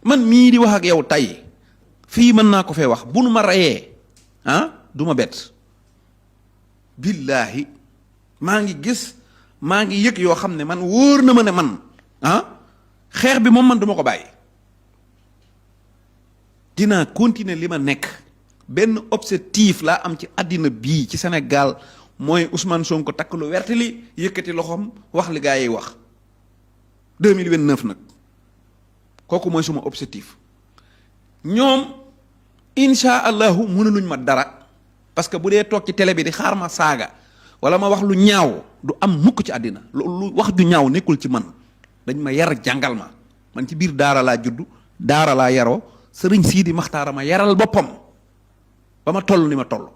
man mii di wax ak yow tey fii mën naa ko fee wax bu nu ma reyee du ma bett billaahi maa ngi gis maa ngi yëg yoo xam ne man wóor na ma ne man xeex bi moom man duma ko bàyyi dinaa continuer li ma nekk benn objectif laa am ci àddina bii ci Sénégal mooy Ousmane Sonko takk lu wert li yëkkati loxoom wax li gaa yi wax 2029 nag kooku mooy suma objectif ñoom insha allahu mënuluñ ma dara parce que bu dee toog ci télé bi di xaar ma saaga wala ma wax lu ñaaw du am mukk ci àddina lu wax ju ñaaw nekkul ci man dañ ma yar jàngal ma man ci biir daara laa juddu daara laa yaroo sëriñ Sidi Maxtaara ma yaral boppam ba ma toll ni ma toll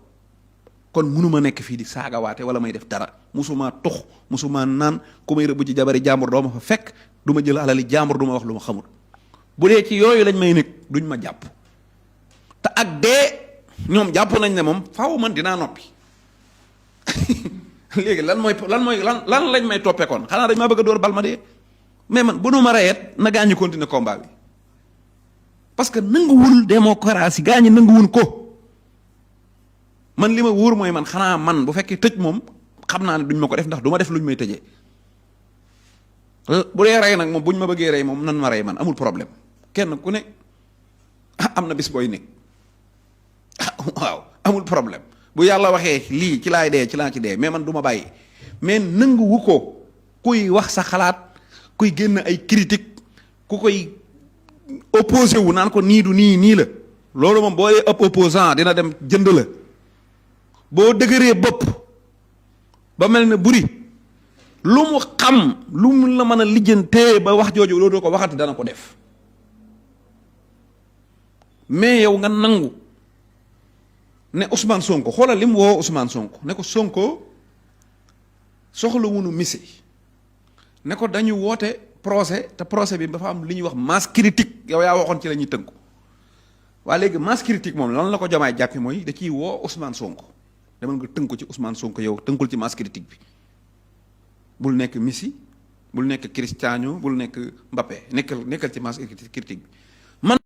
kon mënuma nekk fii di saagawaate wala may def dara musuma tux musuma naan ku may rëbb ci jabari jàmbur doo ma fa fekk du ma jël alali jàmbur du ma wax lu ma xamul bu dee ci yooyu lañ may nekk duñ ma jàpp te ak dee ñoom jàpp nañ ne moom faaw man dinaa noppi léegi lan lañ may toppee kon xanaa dañ maa bëgg a dóor bal ma dee mais man bu nu ma reyeet na gaa ñi continuer combat bi parce que nanguwul démocratie gaa ñi nanguwul ko man li ma wóor mooy man xanaa man bu fekkee tëj moom xam naa ne duñ ma ko def ndax du ma def luñ may tëjee bu dee rey nag moom buñ ma bëggee rey moom nan ma rey man amul problème kenn ku ne am na bis booy nekk waaw amul problème bu yàlla waxee lii ci laay dee ci laa ci dee mais man du ma bàyyi mais nanguwu ko kuy wax sa xalaat kuy génn ay critique ku koy opposé wu naan ko nii du nii la loolu moom boo dee ëpp opposant dina dem jënd la boo dëgëree bopp ba mel ne buri lu mu xam lu mu la mën a lijjantee ba wax jooju loolu doo ko waxati dana ko def mais yow nga nangu ne Ousmane Sonko xoolal li mu woo Ousmane Sonko ne ko Sonko soxla wunu misi ne ko dañu woote procès te procès bi dafa am li ñuy wax masse critique yow yaa waxoon ci la ñuy tënku waa léegi masse critique moom lan la ko Diomaye jàppi mooy da ciy woo Ousmane Sonko demal nga tënku ci Ousmane Sonko yow tënkul ci masse critique bi bul nekk Messi bul nekk Cristiano bul nekk Mbappé nekkal ci masse critique bi man